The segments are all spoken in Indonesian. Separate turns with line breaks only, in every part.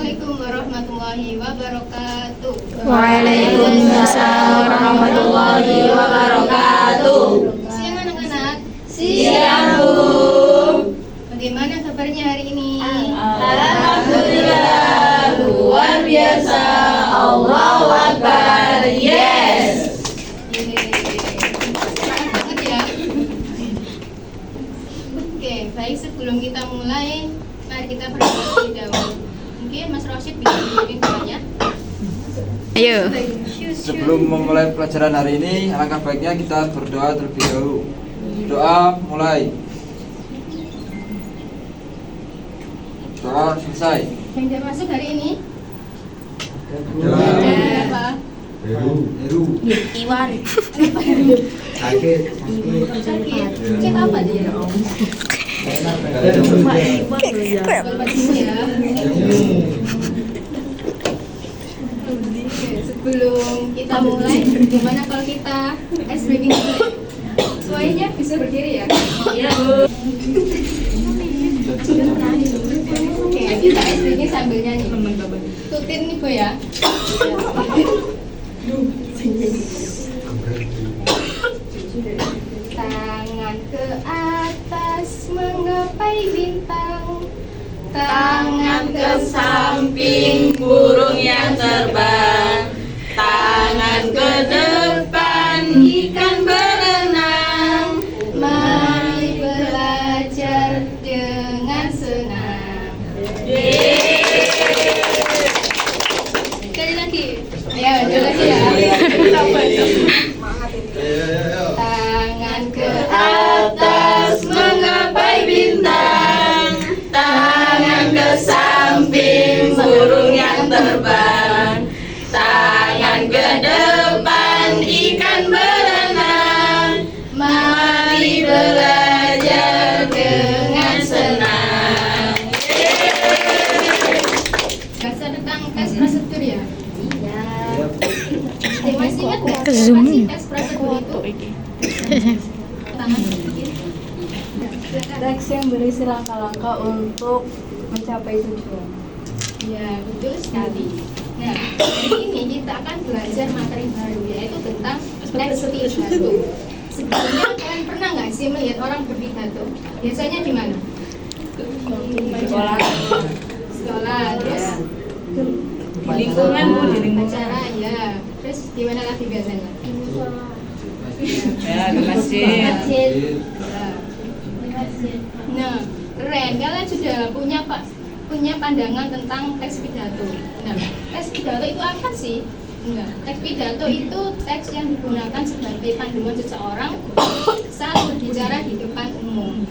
Assalamualaikum warahmatullahi wabarakatuh.
Waalaikumsalam warahmatullahi wabarakatuh.
Siang anak-anak.
Siang, Bu.
Bagaimana kabarnya hari ini?
Alhamdulillah, luar biasa. Allahu Akbar. Yes.
Semangat banget ya. Oke, baik, sebelum kita mulai, mari kita berdoa terlebih dahulu. Mungkin Mas Rosyid bisa dipimpin doanya.
Ayo.
Sebelum memulai pelajaran hari ini, alangkah baiknya kita berdoa terlebih dahulu. Doa mulai. Doa selesai.
Yang tidak masuk hari ini?
Doa.
Apa?
Heru.
Iwan.
Sakit.
Sakit. Cek apa dia? Sebelum kita mulai, gimana kalau kita ice breaking dulu? Semuanya bisa berdiri ya?
Iya, Bu.
Oke, kita ice breaking sambil nyanyi. Tutin nih Bu ya. Tangan ke atas menggapai bintang.
Tangan ke samping, burung yang terbang. Tangan ke depan, ikan berenang.
Mari belajar dengan senang. Sekali lagi. Ayo, sekali lagi ya. Tangan ke
Atas menggapai bintang, tangan ke samping, burung yang terbang. Tangan ke depan, ikan berenang. Mari belajar dengan senang.
bahasa tentang tes prosedur ya. Iya. Masih ingat nggak?
Ke Zoom
Apa sih
nih.
tes prosedur itu? Tangan sedikit.
Teks yang berisi langkah-langkah untuk mencapai tujuan.
Ya, betul sekali. Nah, hari ini kita akan belajar materi baru, yaitu tentang teks pidato. Sebelumnya kalian pernah nggak sih melihat orang berpidato? Biasanya di mana?
Sekolah.
Sekolah, terus
Di lingkungan, Bu, di lingkungan.
acara, ya. Terus di mana lagi biasanya?
Ya, di masjid.
Nah, keren. Kalian sudah punya pandangan tentang teks pidato. Nah, teks pidato itu apa sih? Nah, teks pidato itu teks yang digunakan sebagai panduan seseorang saat berbicara di depan umum.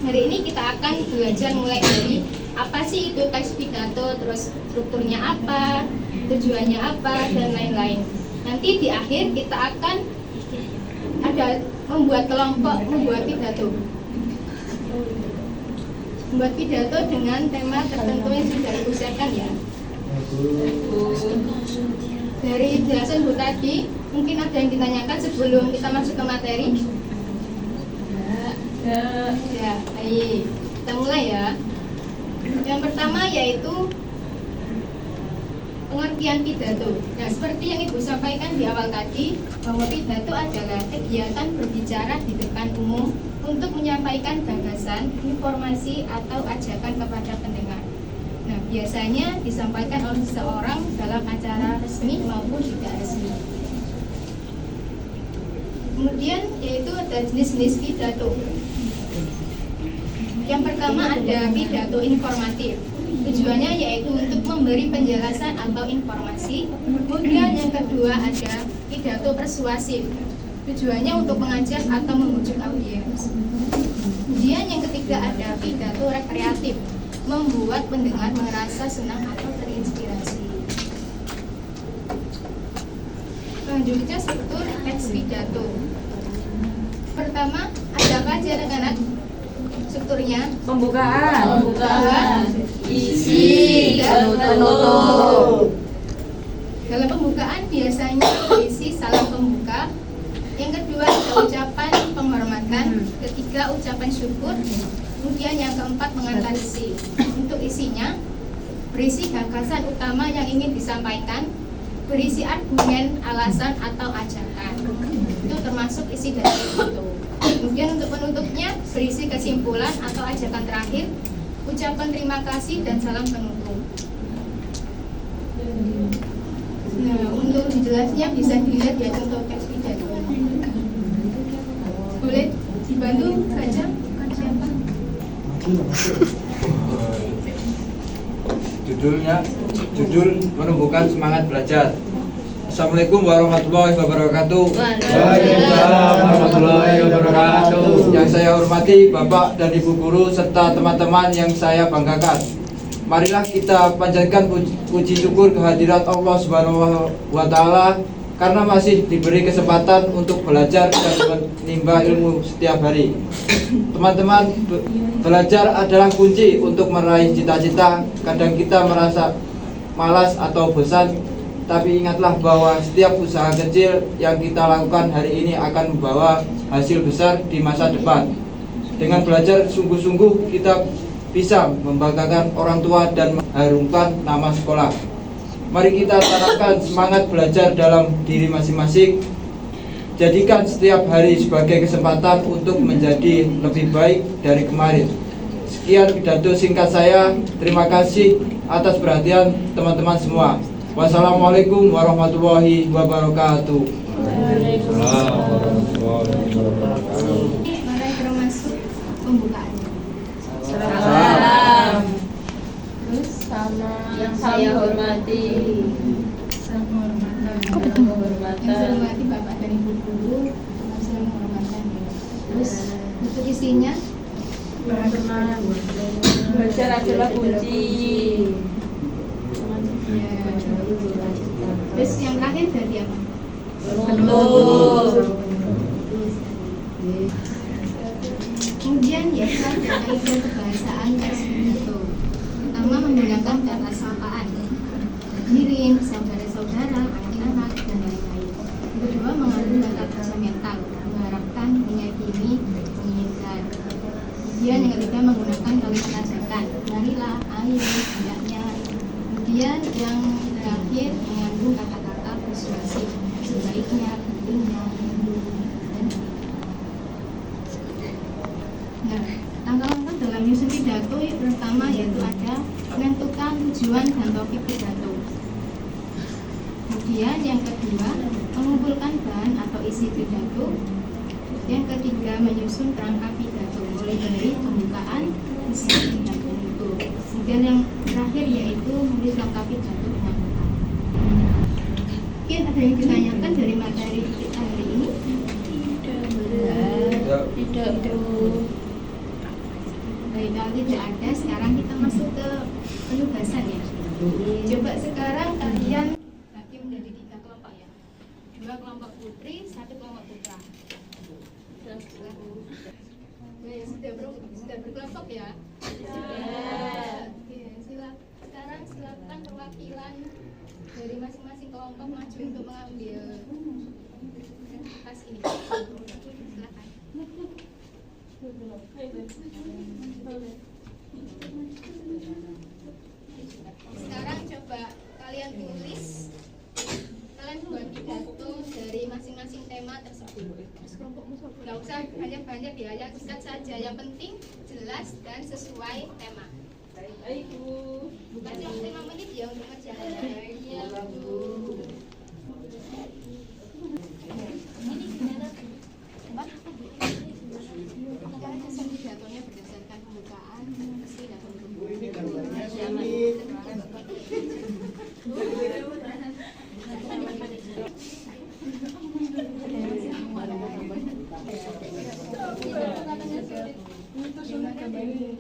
Hari ini kita akan belajar mulai dari apa sih itu teks pidato, terus strukturnya apa, tujuannya apa, dan lain-lain. Nanti di akhir kita akan ada membuat kelompok membuat pidato. Membuat pidato dengan tema tertentu yang sudah Ibu siapkan ya. Dari penjelasan Bu tadi, mungkin ada yang ditanyakan sebelum kita masuk ke materi? Ya, baik. Kita mulai ya. Yang pertama yaitu pengertian pidato. Nah, seperti yang Ibu sampaikan di awal tadi, bahwa pidato adalah kegiatan berbicara di depan umum untuk menyampaikan gagasan, informasi, atau ajakan kepada pendengar. Nah, biasanya disampaikan oleh seseorang dalam acara resmi maupun tidak resmi. Kemudian yaitu ada jenis-jenis pidato. Yang pertama ada pidato informatif. Tujuannya yaitu untuk memberi penjelasan atau informasi. Kemudian yang kedua ada pidato persuasif. Tujuannya untuk mengajak atau membujuk audiens. Kemudian yang ketiga ada pidato rekreatif, membuat pendengar merasa senang atau terinspirasi. Selanjutnya struktur teks pidato. Pertama, ada apa aja anak-anak? Strukturnya
Pembukaan. Isi dan penutup.
dalam pembukaan biasanya berisi salam pembuka. Yang kedua ada ucapan penghormatan. Ketiga ucapan syukur. Kemudian yang keempat mengantar isi. Untuk isinya berisi gagasan utama yang ingin disampaikan, berisi argumen, alasan, atau ajakan. Itu termasuk isi dari itu. Kemudian untuk penutupnya berisi kesimpulan atau ajakan terakhir, ucapan terima kasih dan salam penutup. Nah, untuk jelasnya bisa dilihat ya contoh teks pidato. Boleh dibantu baca siapa?
Judul menumbuhkan semangat belajar. Assalamualaikum warahmatullahi wabarakatuh.
Waalaikumsalam warahmatullahi wabarakatuh.
Yang saya hormati Bapak dan Ibu guru serta teman-teman yang saya banggakan. Marilah kita panjatkan puji syukur kehadirat Allah Subhanahu wa taala karena masih diberi kesempatan untuk belajar dan menimba ilmu setiap hari. Teman-teman, belajar adalah kunci untuk meraih cita-cita. Kadang kita merasa malas atau bosan, tapi ingatlah bahwa setiap usaha kecil yang kita lakukan hari ini akan membawa hasil besar di masa depan. Dengan belajar sungguh-sungguh, kita bisa membanggakan orang tua dan mengharumkan nama sekolah. Mari kita tanamkan semangat belajar dalam diri masing-masing. Jadikan setiap hari sebagai kesempatan untuk menjadi lebih baik dari kemarin. Sekian pidato singkat saya. Terima kasih atas perhatian teman-teman semua. Wassalamualaikum warahmatullahi wabarakatuh.
Mari kita masuk pembukaannya.
Salam.
Terus
Sama
Yang saya hormati.
yang saya hormati Bapak dan Ibu guru, saya menghormatkan. Terus untuk isinya
Belajar adalah kunci.
terus yang terakhir dari apa?
Penutup.
Kemudian ya ada kaidah kebahasaan teks pidato. Pertama menggunakan kata sapaan, kirim, saudara-saudara, anak-anak, dan lain-lain. Kedua mengandung kata mental, mengharapkan, meyakini, menginginkan. Kemudian yang ketiga menggunakan kalimat ajakan, marilah, ayo, hendaknya. Kemudian yang terakhir mengandung kata-kata persuasif, sebaiknya, pentingnya, dan nah, langkah-langkah dalam menyusun pidato yang pertama yaitu ada menentukan tujuan dan topik pidato. Kemudian yang kedua mengumpulkan bahan atau isi pidato. Yang ketiga menyusun kerangka pidato mulai dari pembukaan, isi, dan penutup. Kemudian yang terakhir yaitu menulis langkah pidato dengan benar. Mungkin ada yang ditanyakan dari materi kita hari ini?
tidak
Baik, kalau tidak ada, sekarang kita masuk ke penugasan ya. Coba sekarang kalian bagi menjadi 3 kelompok ya. 2 kelompok putri, 1 kelompok putra. Sudah berkelompok ya? Oke, sekarang silakan perwakilan dari masing-masing kelompok maju untuk mengambil tas ini. Silakan. Sekarang coba kalian tulis, kalian buat pidato dari masing-masing tema tersebut. Gak usah banyak-banyak ya, yang singkat saja. Yang penting jelas dan sesuai tema.
Baik, Bu.
Kasih waktu 5 menit ya untuk ngerjainnya. Iya, Bu. Sekarang susun pidatonya berdasarkan pembukaan, isi, dan penutup.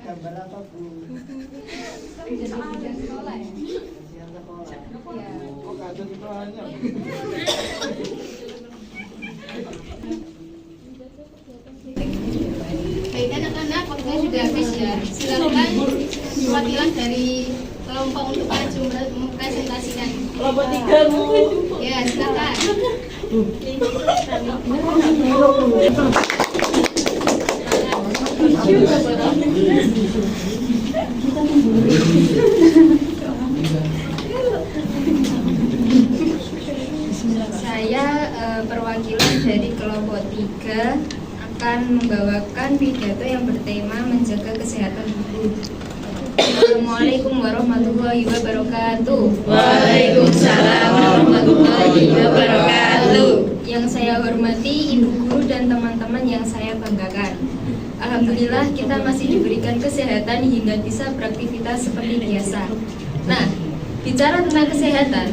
Gambar apa, Bu?
Sekolah ya? Iya.
Kok kado gitu hanya?
Baik anak-anak, waktunya sudah habis ya. Silakan perwakilan dari kelompok untuk maju mempresentasikan.
Kelompok 3, Bu.
Ya, silakan.
akan membawakan pidato yang bertema menjaga kesehatan tubuh. Assalamualaikum warahmatullahi wabarakatuh.
Waalaikumsalam warahmatullahi wabarakatuh.
Yang saya hormati Ibu Guru dan teman-teman yang saya banggakan. Alhamdulillah kita masih diberikan kesehatan hingga bisa beraktivitas seperti biasa. Nah, bicara tentang kesehatan,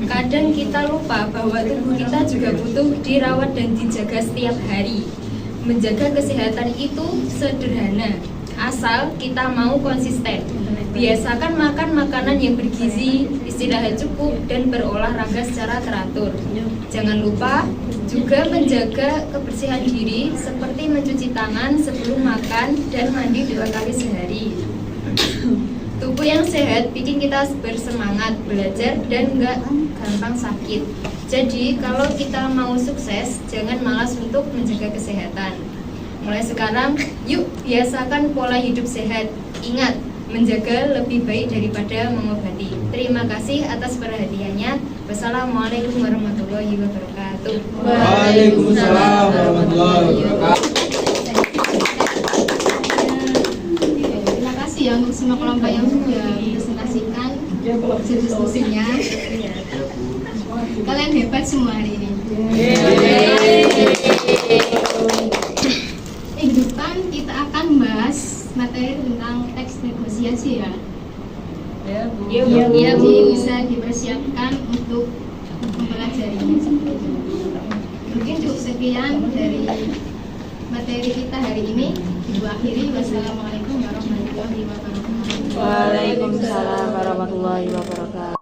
kadang kita lupa bahwa tubuh kita juga butuh dirawat dan dijaga setiap hari. Menjaga kesehatan itu sederhana, asal kita mau konsisten. Biasakan makan makanan yang bergizi, istirahat cukup, dan berolahraga secara teratur. Jangan lupa juga menjaga kebersihan diri seperti mencuci tangan sebelum makan dan mandi 2 kali sehari. Tubuh yang sehat bikin kita bersemangat belajar dan nggak gampang sakit. Jadi kalau kita mau sukses, jangan malas untuk menjaga kesehatan. Mulai sekarang, yuk biasakan pola hidup sehat. Ingat, menjaga lebih baik daripada mengobati. Terima kasih atas perhatiannya. Wassalamualaikum warahmatullahi wabarakatuh.
Waalaikumsalam warahmatullahi wabarakatuh.
Terima kasih ya untuk semua kelompok yang sudah presentasikan diskusinya. Kalian hebat semua hari ini. Minggu depan kita akan bahas materi tentang teks negosiasi ya. Jadi bisa dipersiapkan untuk mempelajarinya. Mungkin cukup sekian dari materi kita hari ini. Ibu akhiri, wassalamualaikum warahmatullahi wabarakatuh.
Waalaikumsalam warahmatullahi wabarakatuh.